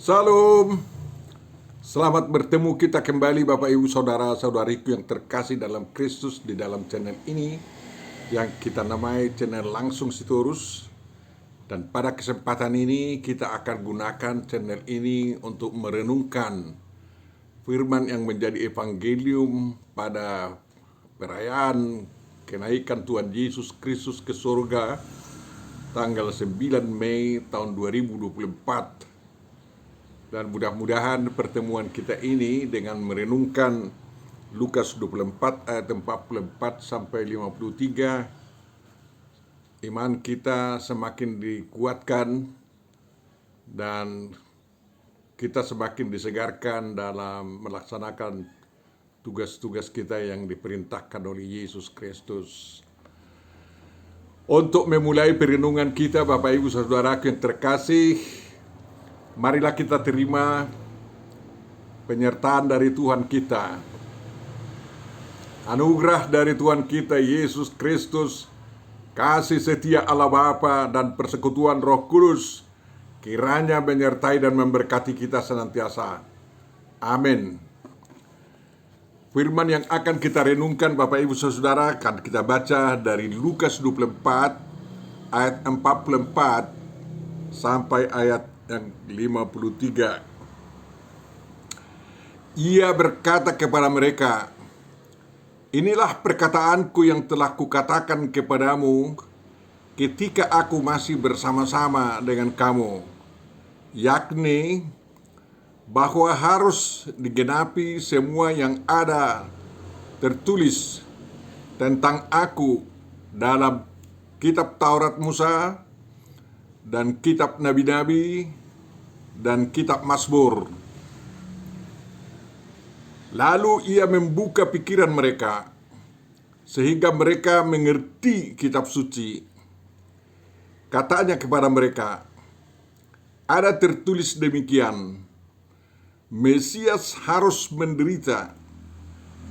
Salam, selamat bertemu kita kembali Bapak Ibu Saudara-saudariku yang terkasih dalam Kristus di dalam channel ini yang kita namai channel Langsung Sitorus. Dan pada kesempatan ini kita akan gunakan channel ini untuk merenungkan firman yang menjadi evangelium pada perayaan kenaikan Tuhan Yesus Kristus ke surga tanggal 9 Mei tahun 2024. Dan mudah-mudahan pertemuan kita ini dengan merenungkan Lukas 24 ayat 44 sampai 53, iman kita semakin dikuatkan dan kita semakin disegarkan dalam melaksanakan tugas-tugas kita yang diperintahkan oleh Yesus Kristus. Untuk memulai perenungan kita, Bapak Ibu Saudaraku yang terkasih, marilah kita terima penyertaan dari Tuhan kita. Anugerah dari Tuhan kita Yesus Kristus, kasih setia Allah Bapa dan persekutuan Roh Kudus kiranya menyertai dan memberkati kita senantiasa. Amin. Firman yang akan kita renungkan Bapak Ibu Saudara akan kita baca dari Lukas 24 ayat 44 sampai ayat yang 53. Ia berkata kepada mereka, "Inilah perkataanku yang telah kukatakan kepadamu ketika aku masih bersama-sama dengan kamu, yakni bahwa harus digenapi semua yang ada tertulis tentang aku dalam kitab Taurat Musa dan kitab Nabi-Nabi dan kitab Mazmur." Lalu ia membuka pikiran mereka sehingga mereka mengerti kitab suci. Katanya kepada mereka, "Ada tertulis demikian, Mesias harus menderita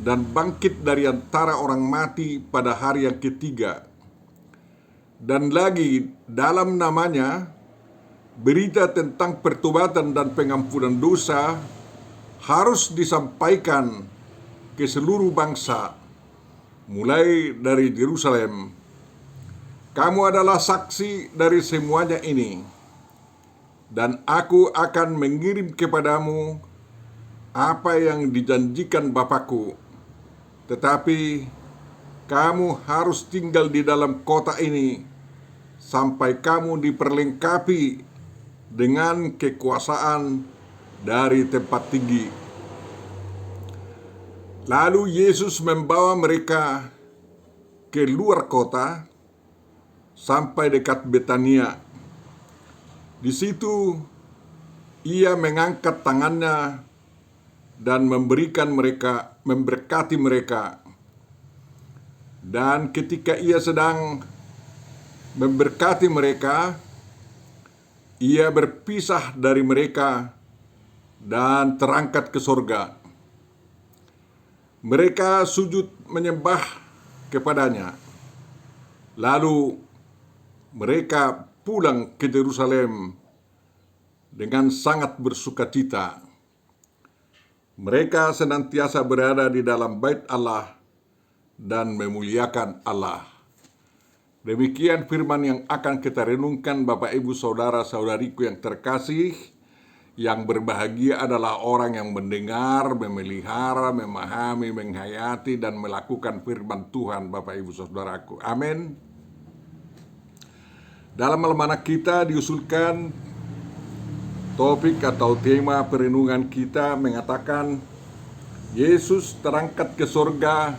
dan bangkit dari antara orang mati pada hari yang ketiga. Dan lagi dalam namanya berita tentang pertobatan dan pengampunan dosa harus disampaikan ke seluruh bangsa, mulai dari Yerusalem. Kamu adalah saksi dari semuanya ini, dan aku akan mengirim kepadamu apa yang dijanjikan Bapakku. Tetapi kamu harus tinggal di dalam kota ini sampai kamu diperlengkapi dengan kekuasaan dari tempat tinggi." Lalu Yesus membawa mereka ke luar kota sampai dekat Betania. Di situ ia mengangkat tangannya dan memberkati mereka. Dan ketika ia sedang memberkati mereka, ia berpisah dari mereka dan terangkat ke surga. Mereka sujud menyembah kepadanya. Lalu mereka pulang ke Yerusalem dengan sangat bersukacita. Mereka senantiasa berada di dalam bait Allah dan memuliakan Allah. Demikian firman yang akan kita renungkan Bapak Ibu Saudara-saudariku yang terkasih. Yang berbahagia adalah orang yang mendengar, memelihara, memahami, menghayati, dan melakukan firman Tuhan Bapak Ibu Saudaraku. Amin. Dalam almanak kita diusulkan topik atau tema perenungan kita mengatakan Yesus terangkat ke surga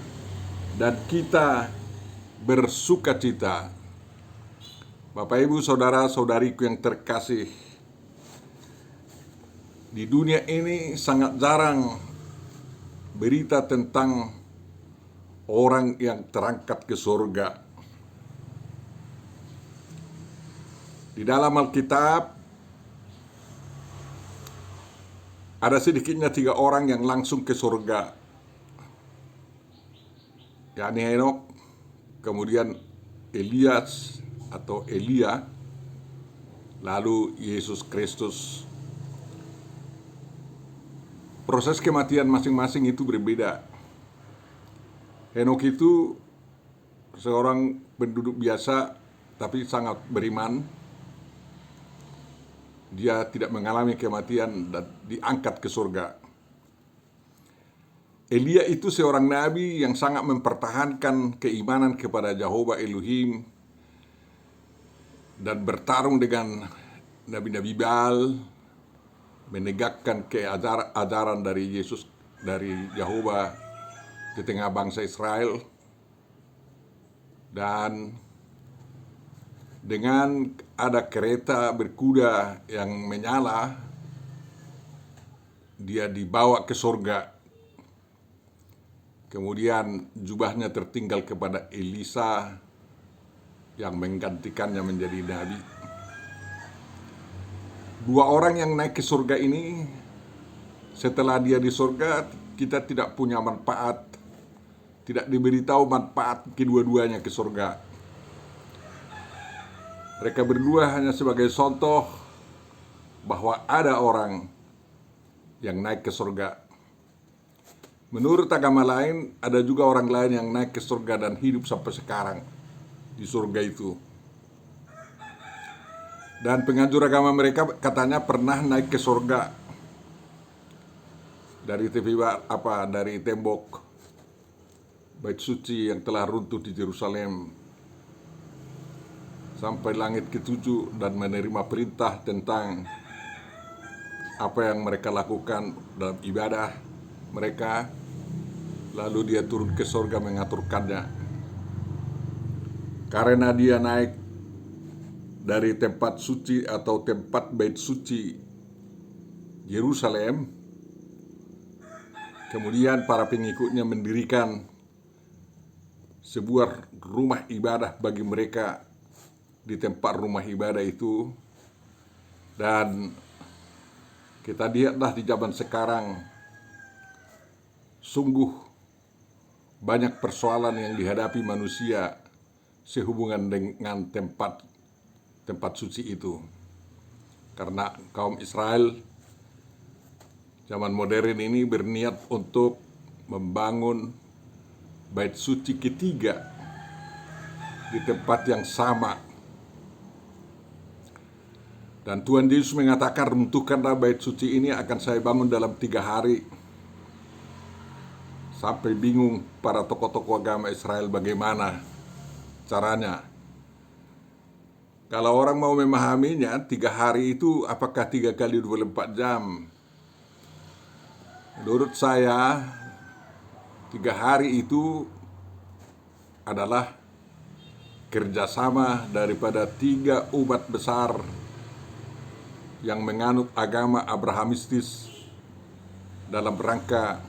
dan kita bersukacita. Bapak Ibu Saudara-saudariku yang terkasih, di dunia ini sangat jarang berita tentang orang yang terangkat ke surga. Di dalam Alkitab ada sedikitnya 3 orang yang langsung ke surga, yakni Henok, kemudian Elias atau Elia, lalu Yesus Kristus. proses kematian masing-masing itu berbeda. Henokh itu seorang penduduk biasa tapi sangat beriman. Dia tidak mengalami kematian dan diangkat ke surga. Elia itu seorang nabi yang sangat mempertahankan keimanan kepada Jehovah Elohim dan bertarung dengan nabi-nabi Baal, menegakkan ajaran dari Yesus, dari Jehovah di tengah bangsa Israel. Dan dengan ada kereta berkuda yang menyala, dia dibawa ke surga. Kemudian jubahnya tertinggal kepada Elisa yang menggantikannya menjadi nabi. Dua orang yang naik ke surga ini, setelah dia di surga, kita tidak punya manfaat, tidak diberitahu manfaat kedua-duanya ke surga. Mereka berdua hanya sebagai contoh bahwa ada orang yang naik ke surga. Menurut agama lain, ada juga orang lain yang naik ke surga dan hidup sampai sekarang di surga itu. Dan penganjur agama mereka katanya pernah naik ke surga dari dari tembok Bait Suci yang telah runtuh di Yerusalem sampai langit ketujuh dan menerima perintah tentang apa yang mereka lakukan dalam ibadah mereka, lalu dia turun ke surga mengaturkannya. Karena dia naik dari tempat suci atau tempat Bait Suci Yerusalem, kemudian para pengikutnya mendirikan sebuah rumah ibadah bagi mereka di tempat rumah ibadah itu. Dan kita lihatlah di zaman sekarang, sungguh banyak persoalan yang dihadapi manusia sehubungan dengan tempat suci itu. Karena kaum Israel zaman modern ini berniat untuk membangun Bait Suci ketiga di tempat yang sama. Dan Tuhan Yesus mengatakan, runtuhkanlah Bait Suci ini, akan saya bangun dalam 3 hari. Sampai bingung para tokoh-tokoh agama Israel bagaimana caranya. Kalau orang mau memahaminya, 3 hari itu apakah 3 kali 24 jam? Menurut saya, 3 hari itu adalah kerjasama daripada 3 umat besar yang menganut agama Abrahamistis dalam rangka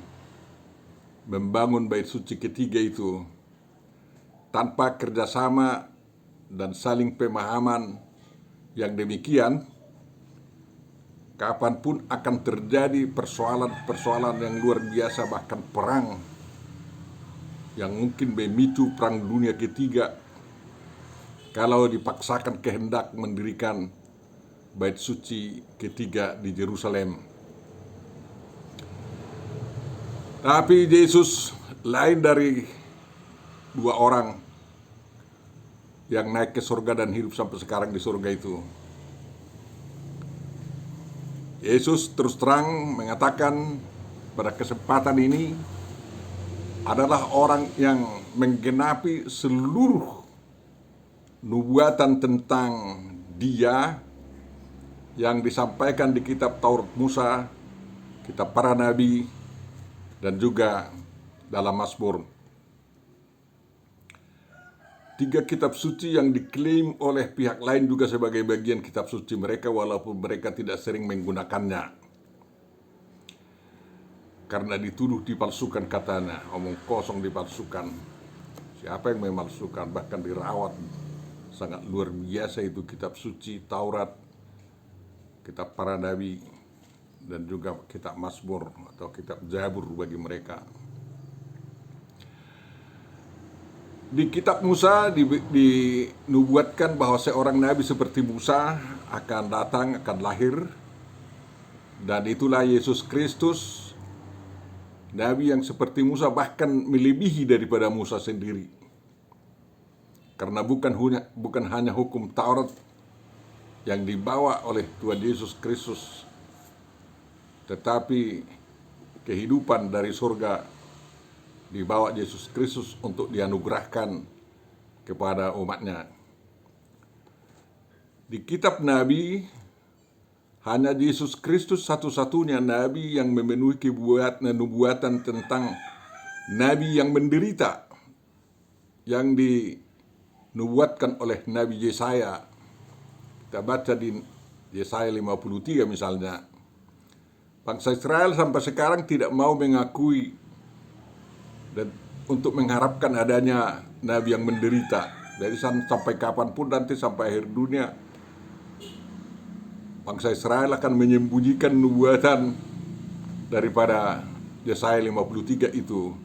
membangun Bait Suci ketiga itu. Tanpa kerjasama dan saling pemahaman yang demikian, kapanpun akan terjadi persoalan-persoalan yang luar biasa, bahkan perang yang mungkin memicu perang dunia ketiga kalau dipaksakan kehendak mendirikan Bait Suci ketiga di Yerusalem. Tapi Yesus lain dari 2 orang yang naik ke surga dan hidup sampai sekarang di surga itu. Yesus terus terang mengatakan pada kesempatan ini adalah orang yang menggenapi seluruh nubuatan tentang Dia yang disampaikan di kitab Taurat Musa, kitab para nabi, dan juga dalam Mazmur. 3 kitab suci yang diklaim oleh pihak lain juga sebagai bagian kitab suci mereka, walaupun mereka tidak sering menggunakannya. Karena dituduh dipalsukan katanya, omong kosong dipalsukan. Siapa yang memalsukan? Bahkan dirawat sangat luar biasa itu kitab suci Taurat, kitab para nabi, dan juga kitab Mazmur atau kitab Zabur bagi mereka. Di kitab Musa dinubuatkan bahwa seorang nabi seperti Musa akan datang, akan lahir, dan itulah Yesus Kristus Nabi yang seperti Musa, bahkan melebihi daripada Musa sendiri. Karena bukan hanya hukum Taurat yang dibawa oleh Tuhan Yesus Kristus, tetapi kehidupan dari surga dibawa Yesus Kristus untuk dianugerahkan kepada umatnya. Di kitab Nabi, hanya Yesus Kristus satu-satunya Nabi yang memenuhi nubuatan tentang Nabi yang menderita, yang dinubuatkan oleh Nabi Yesaya. Kita baca di Yesaya 53 misalnya. Bangsa Israel sampai sekarang tidak mau mengakui dan untuk mengharapkan adanya Nabi yang menderita. Jadi sampai kapanpun nanti, sampai akhir dunia, bangsa Israel akan menyembunyikan nubuatan daripada Yesaya 53 itu.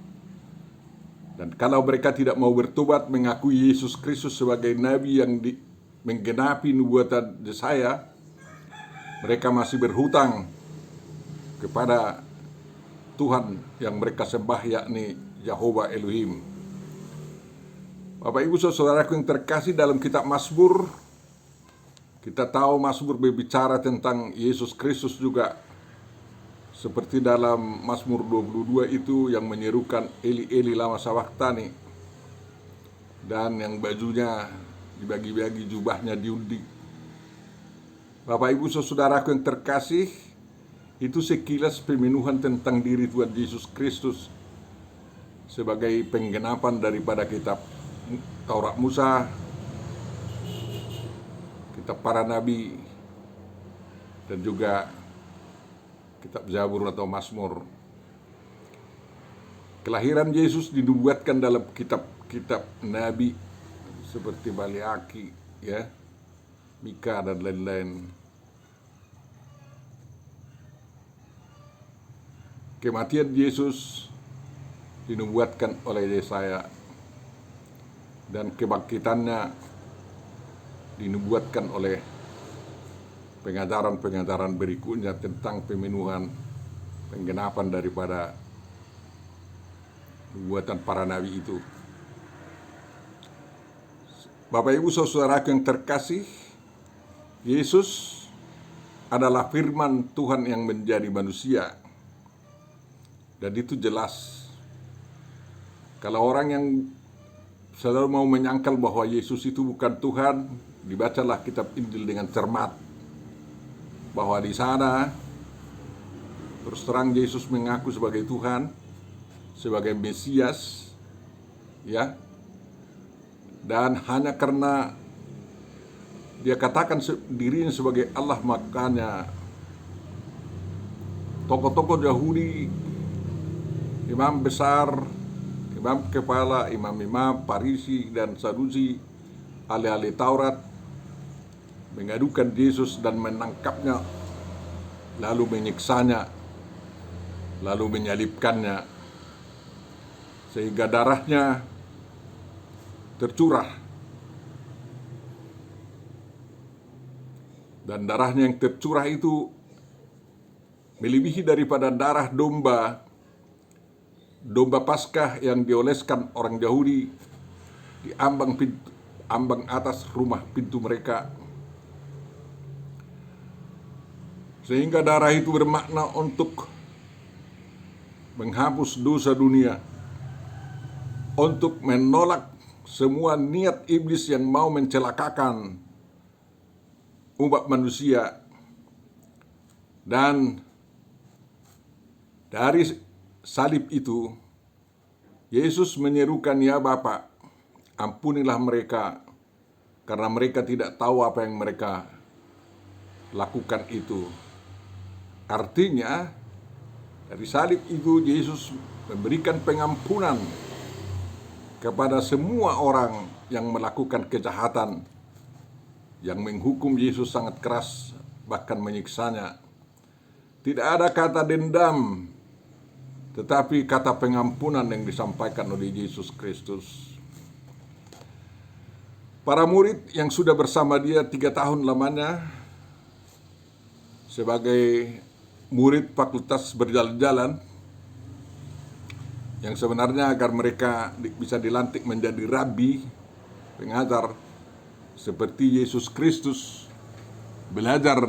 Dan kalau mereka tidak mau bertobat, mengakui Yesus Kristus sebagai Nabi yang menggenapi nubuatan Yesaya, mereka masih berhutang kepada Tuhan yang mereka sembah, yakni Yahweh Elohim. Bapak Ibu Saudaraku yang terkasih, dalam kitab Mazmur, kita tahu Mazmur berbicara tentang Yesus Kristus juga. Seperti dalam Mazmur 22 itu yang menyerukan Eli Eli lama sabachthani, dan yang bajunya dibagi-bagi, jubahnya diundi. Bapak Ibu Saudaraku yang terkasih, itu sekilas pemenuhan tentang diri Tuhan Yesus Kristus sebagai penggenapan daripada kitab Taurat Musa, kitab para nabi, dan juga kitab Zabur atau Mazmur. Kelahiran Yesus dinubuatkan dalam kitab-kitab nabi seperti Maliaki, ya, Mika dan lain-lain. Kematian Yesus dinubuatkan oleh Yesaya, dan kebangkitannya dinubuatkan oleh pengajaran-pengajaran berikutnya tentang pemenuhan, penggenapan daripada nubuatan para nabi itu. Bapak Ibu Saudaraku yang terkasih, Yesus adalah firman Tuhan yang menjadi manusia. Dan itu jelas. Kalau orang yang selalu mau menyangkal bahwa Yesus itu bukan Tuhan, dibacalah kitab Injil dengan cermat, bahwa di sana terus terang Yesus mengaku sebagai Tuhan, sebagai Mesias, ya. Dan hanya karena dia katakan dirinya sebagai Allah, makanya tokoh-tokoh Yahudi, imam besar, imam kepala, imam-imam, Farisi dan Sadusi, ahli-ahli Taurat, mengadukan Yesus dan menangkapnya, lalu menyiksanya, lalu menyalibkannya, sehingga darahnya tercurah. Dan darahnya yang tercurah itu melebihi daripada darah domba Paskah yang dioleskan orang Yahudi di ambang atas rumah pintu mereka. Sehingga darah itu bermakna untuk menghapus dosa dunia, untuk menolak semua niat iblis yang mau mencelakakan umat manusia. Dan dari salib itu, Yesus menyerukan, "Ya Bapa, ampunilah mereka, karena mereka tidak tahu apa yang mereka lakukan itu." Artinya, dari salib itu Yesus memberikan pengampunan kepada semua orang yang melakukan kejahatan, yang menghukum Yesus sangat keras, bahkan menyiksanya. Tidak ada kata dendam, tetapi kata pengampunan yang disampaikan oleh Yesus Kristus. Para murid yang sudah bersama dia 3 tahun lamanya sebagai murid fakultas berjalan-jalan, yang sebenarnya agar mereka bisa dilantik menjadi rabi, pengajar, seperti Yesus Kristus belajar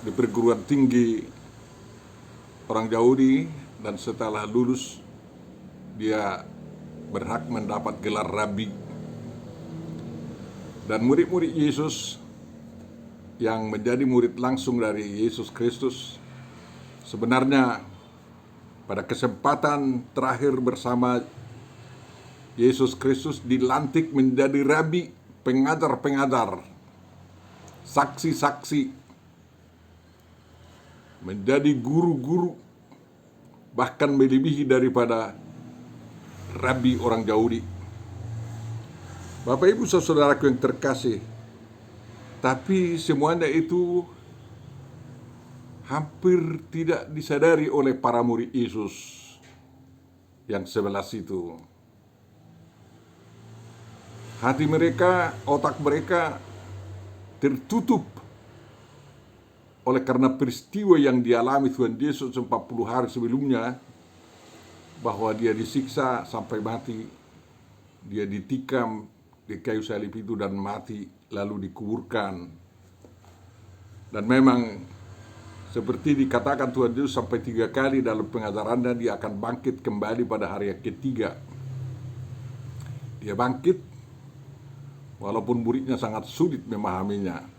di perguruan tinggi orang Yahudi, dan setelah lulus dia berhak mendapat gelar rabi. Dan murid-murid Yesus yang menjadi murid langsung dari Yesus Kristus sebenarnya pada kesempatan terakhir bersama Yesus Kristus dilantik menjadi rabi, pengajar-pengajar, saksi-saksi, menjadi guru-guru, bahkan melebihi daripada rabi orang Yahudi. Bapak Ibu saudaraku yang terkasih, tapi semuanya itu hampir tidak disadari oleh para murid Yesus yang 11 itu. Hati mereka, otak mereka tertutup oleh karena peristiwa yang dialami Tuhan Yesus 40 hari sebelumnya, bahwa dia disiksa sampai mati, dia ditikam di kayu salib itu dan mati, lalu dikuburkan. Dan memang seperti dikatakan Tuhan Yesus sampai 3 kali dalam pengajarannya, dia akan bangkit kembali pada hari yang ketiga. Dia bangkit walaupun muridnya sangat sulit memahaminya.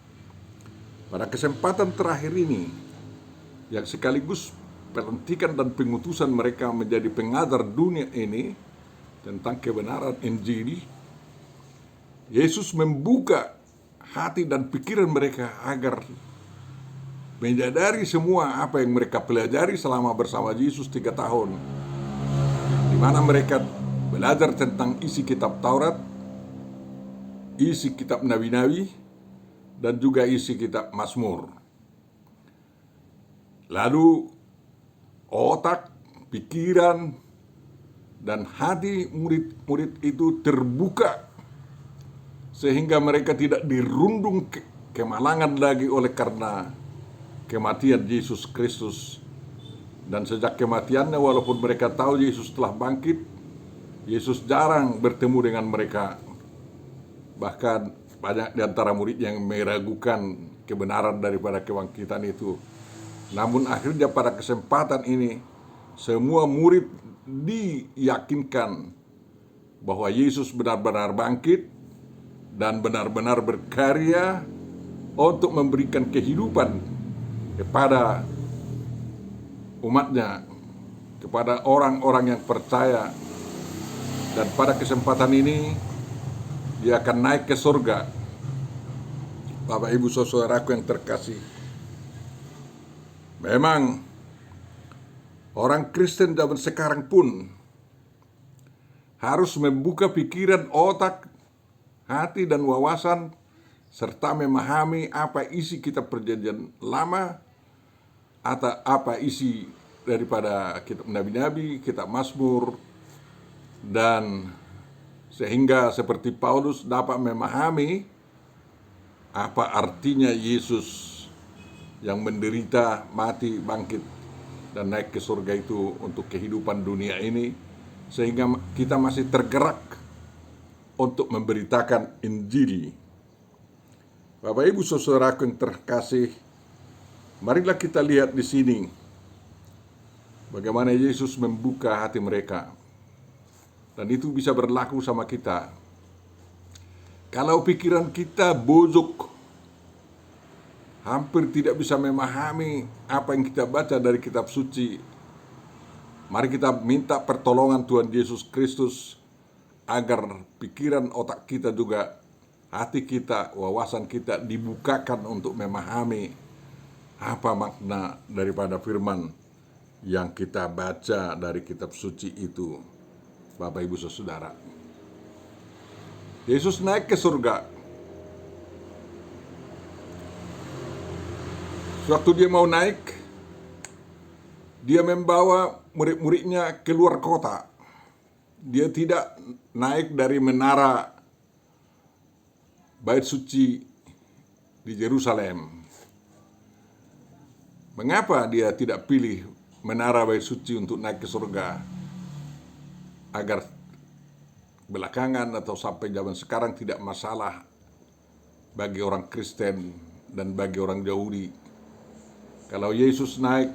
Pada kesempatan terakhir ini, yang sekaligus pelantikan dan pengutusan mereka menjadi pengajar dunia ini tentang kebenaran Injil, Yesus membuka hati dan pikiran mereka agar menyadari semua apa yang mereka pelajari selama bersama Yesus 3 tahun, di mana mereka belajar tentang isi kitab Taurat, isi kitab Nabi-Nabi, dan juga isi kitab Mazmur. Lalu otak, pikiran, dan hati murid-murid itu terbuka sehingga mereka tidak dirundung kemalangan lagi oleh karena kematian Yesus Kristus. Dan sejak kematiannya, walaupun mereka tahu Yesus telah bangkit, Yesus jarang bertemu dengan mereka. Bahkan banyak di antara murid yang meragukan kebenaran daripada kebangkitan itu. Namun akhirnya pada kesempatan ini, semua murid diyakinkan bahwa Yesus benar-benar bangkit dan benar-benar berkarya untuk memberikan kehidupan kepada umatnya, kepada orang-orang yang percaya. Dan pada kesempatan ini dia akan naik ke surga. Bapak Ibu saudaraku yang terkasih, memang orang Kristen zaman sekarang pun harus membuka pikiran, otak, hati, dan wawasan, serta memahami apa isi kitab Perjanjian Lama, atau apa isi daripada kitab Nabi-Nabi, kitab Mazmur, dan sehingga seperti Paulus dapat memahami apa artinya Yesus yang menderita, mati, bangkit, dan naik ke surga itu untuk kehidupan dunia ini, sehingga kita masih tergerak untuk memberitakan Injil. Bapak Ibu saudaraku yang terkasih, marilah kita lihat di sini bagaimana Yesus membuka hati mereka. Dan itu bisa berlaku sama kita. Kalau pikiran kita bojok, hampir tidak bisa memahami apa yang kita baca dari kitab suci, mari kita minta pertolongan Tuhan Yesus Kristus agar pikiran otak kita juga, hati kita, wawasan kita dibukakan untuk memahami apa makna daripada firman yang kita baca dari kitab suci itu. Bapak Ibu saudara, Yesus naik ke surga. Sewaktu dia mau naik, dia membawa murid-muridnya keluar kota. Dia tidak naik dari menara Bait Suci di Yerusalem. Mengapa dia tidak pilih menara Bait Suci untuk naik ke surga? agar belakangan atau sampai zaman sekarang tidak masalah bagi orang Kristen dan bagi orang Yahudi. Kalau Yesus naik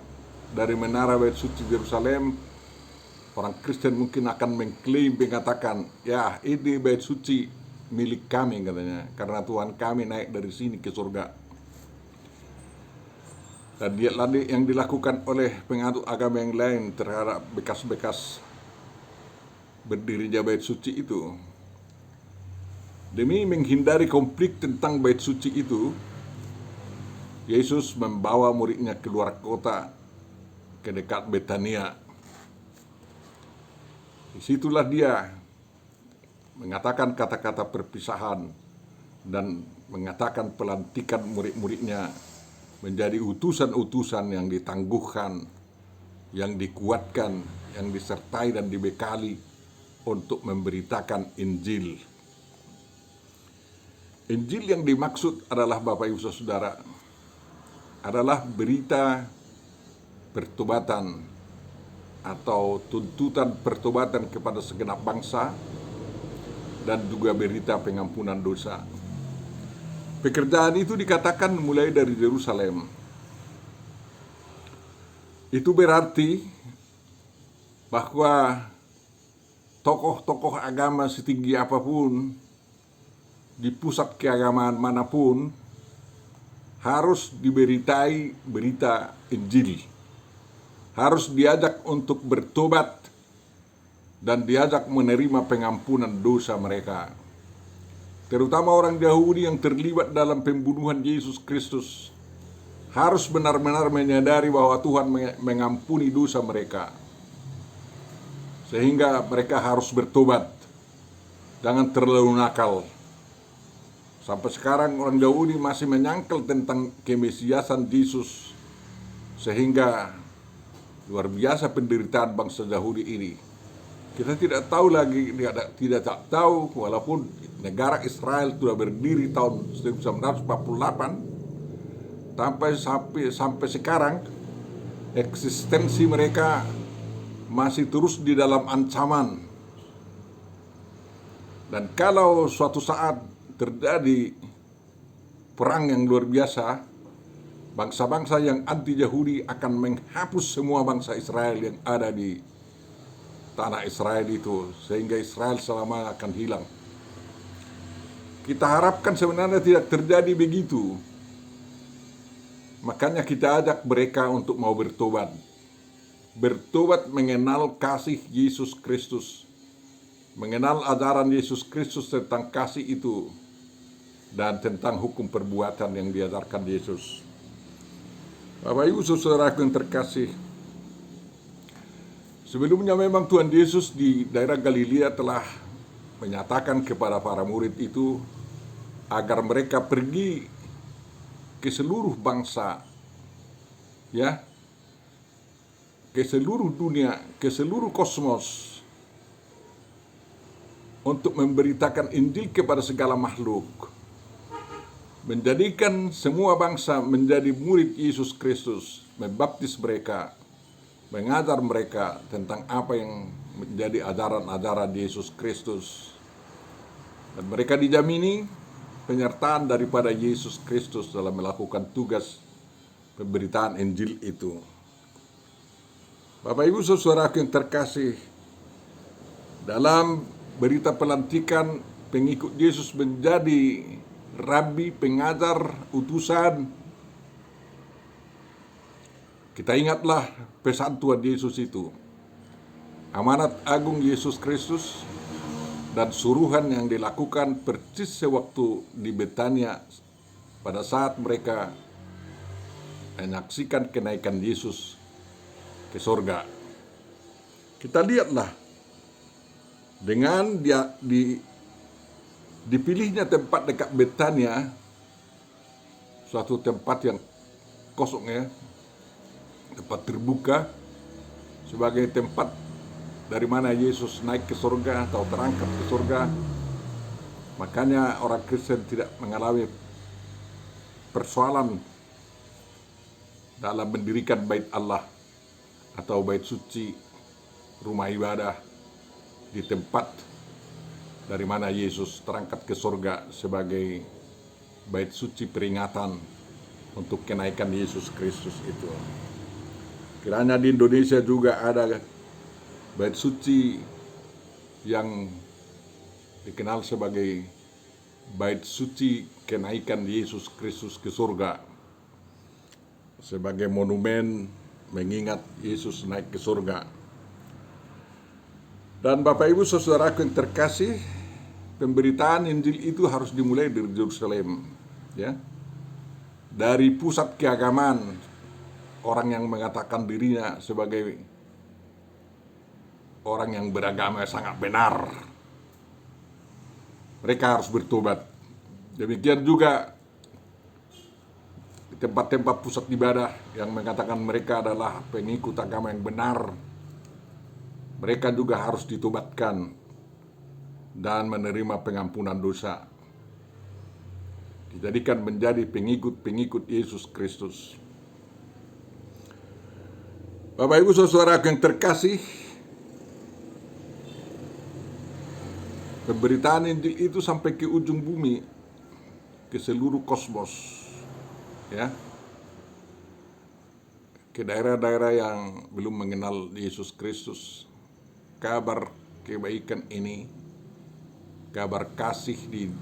dari menara Bait Suci Yerusalem, orang Kristen mungkin akan mengklaim, mengatakan, ya ini Bait Suci milik kami katanya, karena Tuhan kami naik dari sini ke surga. Dan yang dilakukan oleh penganut agama yang lain terhadap bekas-bekas berdirinya Bait Suci itu, demi menghindari konflik tentang Bait Suci itu, Yesus membawa muridnya keluar kota ke dekat Betania. Disitulah dia mengatakan kata-kata perpisahan dan mengatakan pelantikan murid-muridnya menjadi utusan-utusan yang ditangguhkan, yang dikuatkan, yang disertai dan dibekali untuk memberitakan Injil. Injil yang dimaksud adalah, Bapak Ibu Saudara, adalah berita pertobatan atau tuntutan pertobatan kepada segenap bangsa dan juga berita pengampunan dosa. Pekerjaan itu dikatakan mulai dari Yerusalem. Itu berarti bahwa tokoh-tokoh agama setinggi apapun di pusat keagamaan manapun harus diberitai berita Injil, harus diajak untuk bertobat dan diajak menerima pengampunan dosa mereka. Terutama orang Yahudi yang terlibat dalam pembunuhan Yesus Kristus harus benar-benar menyadari bahwa Tuhan mengampuni dosa mereka, sehingga mereka harus bertobat. Jangan terlalu nakal. Sampai sekarang orang Yahudi masih menyangkal tentang kemesiasan Yesus, sehingga luar biasa penderitaan bangsa Yahudi ini. Kita tidak tahu lagi, tidak tahu, walaupun negara Israel sudah berdiri tahun 1948, sampai sekarang eksistensi mereka masih terus di dalam ancaman. Dan kalau suatu saat terjadi perang yang luar biasa, bangsa-bangsa yang anti-Yahudi akan menghapus semua bangsa Israel yang ada di tanah Israel itu, sehingga Israel selama akan hilang. Kita harapkan sebenarnya tidak terjadi begitu. Makanya kita ajak mereka untuk mau bertobat. Bertobat mengenal kasih Yesus Kristus, mengenal ajaran Yesus Kristus tentang kasih itu, dan tentang hukum perbuatan yang diajarkan Yesus. Bapak Ibu Saudaraku yang terkasih, sebelumnya memang Tuhan Yesus di daerah Galilea telah menyatakan kepada para murid itu agar mereka pergi ke seluruh bangsa, ya, ke seluruh dunia, ke seluruh kosmos, untuk memberitakan Injil kepada segala makhluk, menjadikan semua bangsa menjadi murid Yesus Kristus, membaptis mereka, mengajar mereka tentang apa yang menjadi ajaran-ajaran Yesus Kristus. Dan mereka dijamini penyertaan daripada Yesus Kristus dalam melakukan tugas pemberitaan Injil itu. Bapak Ibu Saudaraku yang terkasih, dalam berita pelantikan pengikut Yesus menjadi rabi, pengajar, utusan, kita ingatlah pesan Tuhan Yesus itu, amanat agung Yesus Kristus, dan suruhan yang dilakukan persis sewaktu di Betania pada saat mereka menyaksikan kenaikan Yesus ke surga. Kita lihatlah, dengan dipilihnya tempat dekat Betania, suatu tempat yang kosong, ya, tempat terbuka, sebagai tempat dari mana Yesus naik ke surga atau terangkat ke surga. Makanya orang Kristen tidak mengalami persoalan dalam mendirikan bait Allah atau bait suci, rumah ibadah, di tempat dari mana Yesus terangkat ke surga sebagai bait suci peringatan untuk kenaikan Yesus Kristus itu. Kiranya di Indonesia juga ada bait suci yang dikenal sebagai bait suci kenaikan Yesus Kristus ke surga, sebagai monumen mengingat Yesus naik ke surga. Dan Bapak Ibu saudaraku yang terkasih, pemberitaan Injil itu harus dimulai dari Yerusalem, ya. Dari pusat keagamaan, orang yang mengatakan dirinya sebagai orang yang beragama sangat benar, mereka harus bertobat. Demikian juga di tempat-tempat pusat ibadah yang mengatakan mereka adalah pengikut agama yang benar, mereka juga harus ditobatkan dan menerima pengampunan dosa, dijadikan menjadi pengikut-pengikut Yesus Kristus. Bapak Ibu saudara yang terkasih, pemberitaan Injil itu sampai ke ujung bumi, ke seluruh kosmos, ya, ke daerah-daerah yang belum mengenal Yesus Kristus. Kabar kebaikan ini, kabar kasih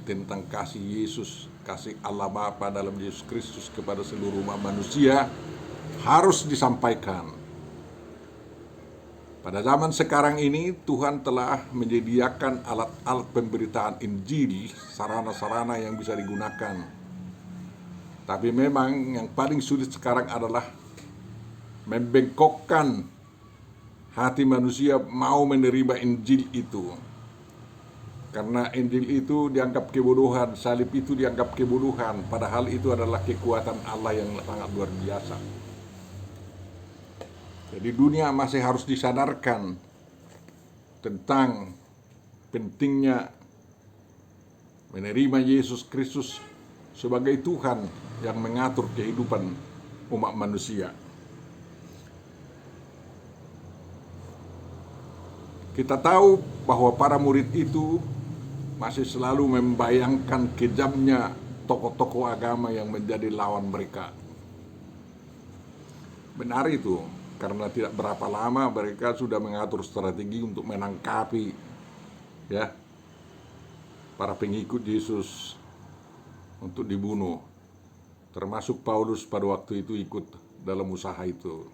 tentang kasih Yesus, kasih Allah Bapa dalam Yesus Kristus kepada seluruh umat manusia harus disampaikan. Pada zaman sekarang ini Tuhan telah menyediakan alat-alat pemberitaan Injil, sarana-sarana yang bisa digunakan. Tapi memang yang paling sulit sekarang adalah membengkokkan hati manusia mau menerima Injil itu. Karena Injil itu dianggap kebodohan, salib itu dianggap kebodohan, padahal itu adalah kekuatan Allah yang sangat luar biasa. Jadi dunia masih harus disadarkan tentang pentingnya menerima Yesus Kristus sebagai Tuhan yang mengatur kehidupan umat manusia. Kita tahu bahwa para murid itu masih selalu membayangkan kejamnya tokoh-tokoh agama yang menjadi lawan mereka. Benar itu, karena tidak berapa lama mereka sudah mengatur strategi untuk menangkapi, ya, para pengikut Yesus untuk dibunuh. Termasuk Paulus pada waktu itu ikut dalam usaha itu.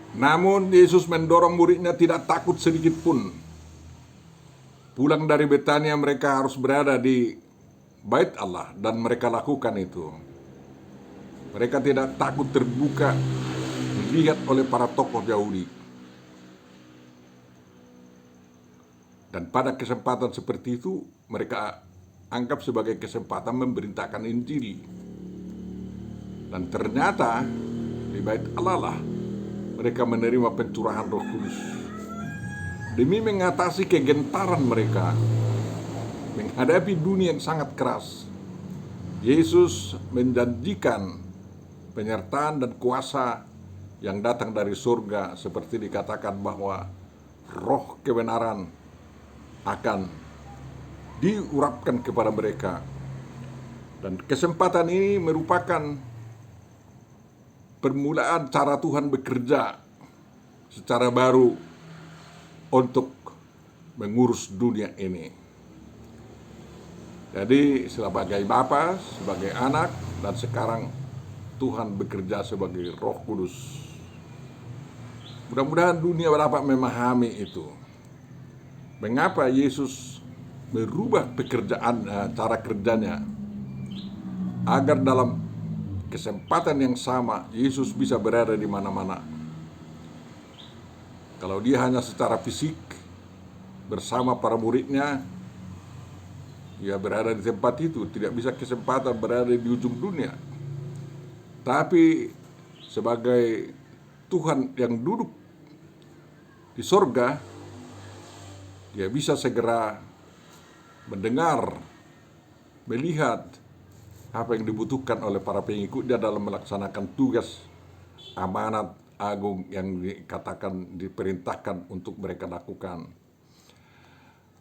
Namun Yesus mendorong muridnya tidak takut sedikit pun. Pulang dari Betania mereka harus berada di Bait Allah dan mereka lakukan itu. Mereka tidak takut terbuka dilihat oleh para tokoh Yahudi. Dan pada kesempatan seperti itu mereka anggap sebagai kesempatan memberitakan Injil. Dan ternyata di Bait Allah lah mereka menerima pencurahan Roh Kudus. Demi mengatasi kegentaran mereka menghadapi dunia yang sangat keras, Yesus menjanjikan penyertaan dan kuasa yang datang dari surga, seperti dikatakan bahwa roh kebenaran akan diurapkan kepada mereka. Dan kesempatan ini merupakan permulaan cara Tuhan bekerja secara baru untuk mengurus dunia ini. Jadi sebagai Bapa, sebagai anak, dan sekarang Tuhan bekerja sebagai Roh Kudus. Mudah-mudahan dunia dapat memahami itu. Mengapa Yesus merubah cara kerjanya agar dalam kesempatan yang sama Yesus bisa berada di mana-mana. Kalau dia hanya secara fisik bersama para muridnya, dia berada di tempat itu, tidak bisa kesempatan berada di ujung dunia. Tapi sebagai Tuhan yang duduk di sorga, dia bisa segera mendengar, melihat apa yang dibutuhkan oleh para pengikutnya dalam melaksanakan tugas amanat agung yang diperintahkan untuk mereka lakukan.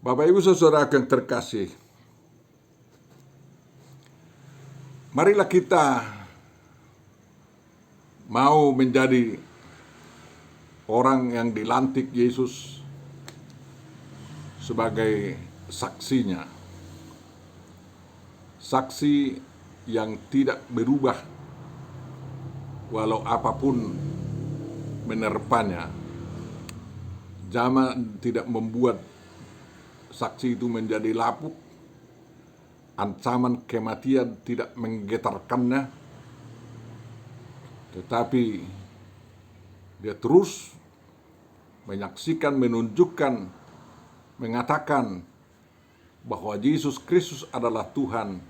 Bapak Ibu Saudara yang terkasih, marilah kita mau menjadi orang yang dilantik Yesus sebagai saksinya. Saksi yang tidak berubah walau apapun menerpanya. Zaman tidak membuat saksi itu menjadi lapuk. Ancaman kematian tidak menggetarkannya. Tetapi dia terus menyaksikan, menunjukkan, mengatakan bahwa Yesus Kristus adalah Tuhan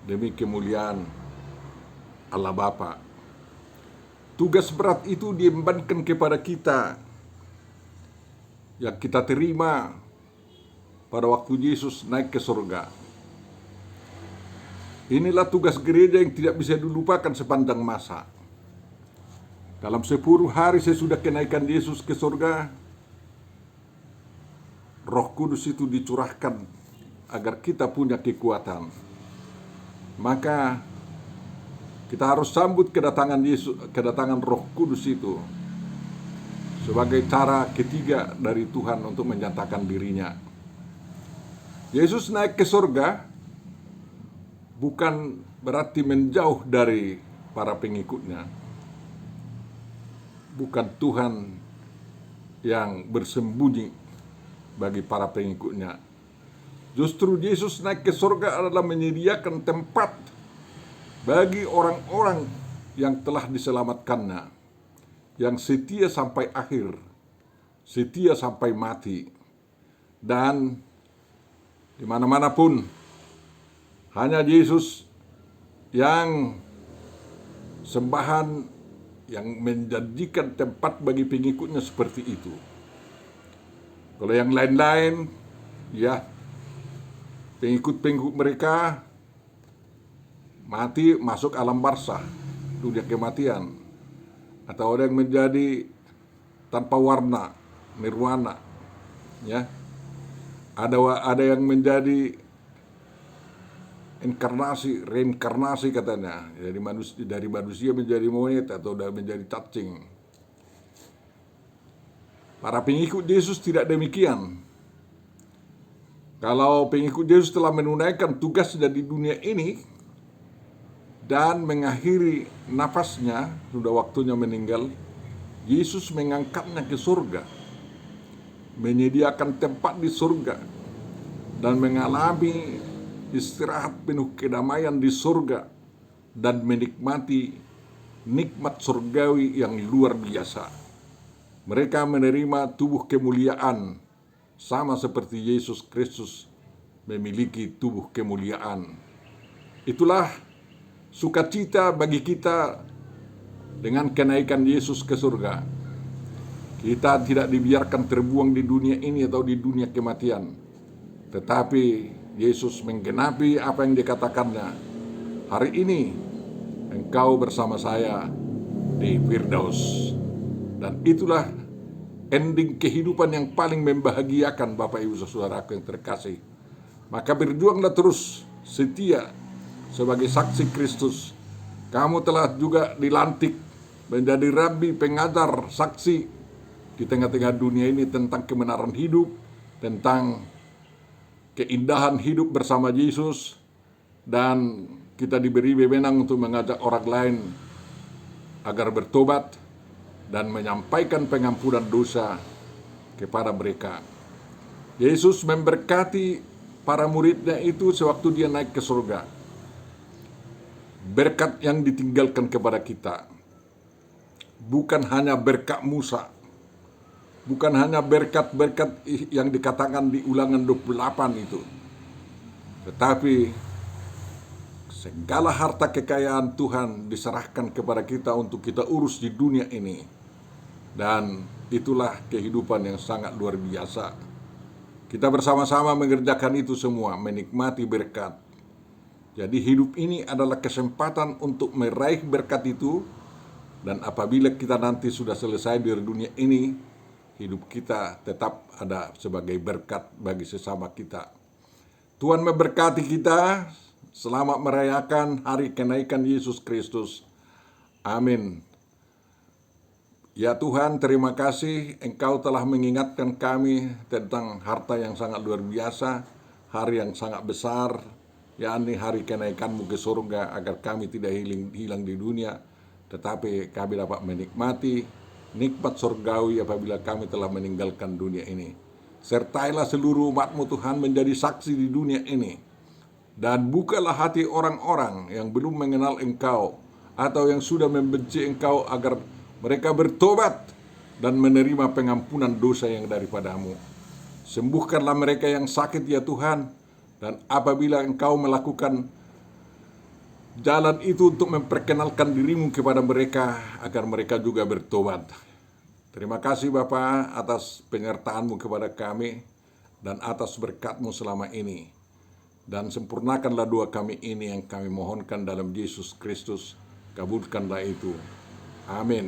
demi kemuliaan Allah Bapa. Tugas berat itu diembankan kepada kita yang kita terima pada waktu Yesus naik ke surga. Inilah tugas gereja yang tidak bisa dilupakan sepanjang masa. Dalam 10 hari sesudah kenaikan Yesus ke surga, Roh Kudus itu dicurahkan agar kita punya kekuatan. Maka kita harus sambut kedatangan Roh Kudus itu sebagai cara ketiga dari Tuhan untuk menyatakan dirinya. Yesus naik ke surga bukan berarti menjauh dari para pengikutnya. Bukan Tuhan yang bersembunyi bagi para pengikutnya. Justru Yesus naik ke surga adalah menyediakan tempat bagi orang-orang yang telah diselamatkannya, yang setia sampai akhir, setia sampai mati. Dan di mana-mana pun hanya Yesus yang sembahan, yang menjanjikan tempat bagi pengikutnya seperti itu. Kalau yang lain-lain, ya pengikut-pengikut mereka mati masuk alam barzah, dunia kematian, atau ada yang menjadi tanpa warna, nirwana, ya. Ada yang menjadi reinkarnasi katanya, dari manusia menjadi monyet atau menjadi cacing. Para pengikut Yesus tidak demikian. Kalau pengikut Yesus telah menunaikan tugasnya di dunia ini dan mengakhiri nafasnya, sudah waktunya meninggal, Yesus mengangkatnya ke surga, menyediakan tempat di surga, dan mengalami istirahat penuh kedamaian di surga, dan menikmati nikmat surgawi yang luar biasa. Mereka menerima tubuh kemuliaan sama seperti Yesus Kristus memiliki tubuh kemuliaan. Itulah sukacita bagi kita dengan kenaikan Yesus ke surga. Kita tidak dibiarkan terbuang di dunia ini atau di dunia kematian, tetapi Yesus menggenapi apa yang dikatakannya. Hari ini engkau bersama saya di Firdaus. Dan itulah ending kehidupan yang paling membahagiakan Bapak Ibu Saudaraku yang terkasih. Maka berjuanglah terus setia sebagai saksi Kristus. Kamu telah juga dilantik menjadi rabi, pengajar, saksi di tengah-tengah dunia ini tentang kebenaran hidup, tentang keindahan hidup bersama Yesus, dan kita diberi wewenang untuk mengajak orang lain agar bertobat dan menyampaikan pengampunan dosa kepada mereka. Yesus memberkati para muridnya itu sewaktu dia naik ke surga. Berkat yang ditinggalkan kepada kita bukan hanya berkat Musa, bukan hanya berkat-berkat yang dikatakan di Ulangan 28 itu, tetapi segala harta kekayaan Tuhan diserahkan kepada kita untuk kita urus di dunia ini. Dan itulah kehidupan yang sangat luar biasa. Kita bersama-sama mengerjakan itu semua, menikmati berkat. Jadi hidup ini adalah kesempatan untuk meraih berkat itu Dan apabila kita nanti sudah selesai dari dunia ini, hidup kita tetap ada sebagai berkat bagi sesama kita. Tuhan memberkati kita. Selamat merayakan hari kenaikan Yesus Kristus. Amin. Ya Tuhan, terima kasih Engkau telah mengingatkan kami tentang harta yang sangat luar biasa, hari yang sangat besar, yakni hari kenaikan-Mu ke surga, agar kami tidak hilang di dunia, tetapi kami dapat menikmati nikmat surgawi apabila kami telah meninggalkan dunia ini. Sertailah seluruh umat-Mu Tuhan menjadi saksi di dunia ini, dan bukalah hati orang-orang yang belum mengenal Engkau atau yang sudah membenci Engkau, agar mereka bertobat dan menerima pengampunan dosa yang daripada-Mu. Sembuhkanlah mereka yang sakit ya Tuhan, dan apabila Engkau melakukan jalan itu untuk memperkenalkan diri-Mu kepada mereka, agar mereka juga bertobat. Terima kasih Bapa atas penyertaan-Mu kepada kami dan atas berkat-Mu selama ini. Dan sempurnakanlah doa kami ini yang kami mohonkan dalam Yesus Kristus. Kabulkanlah itu. Amin.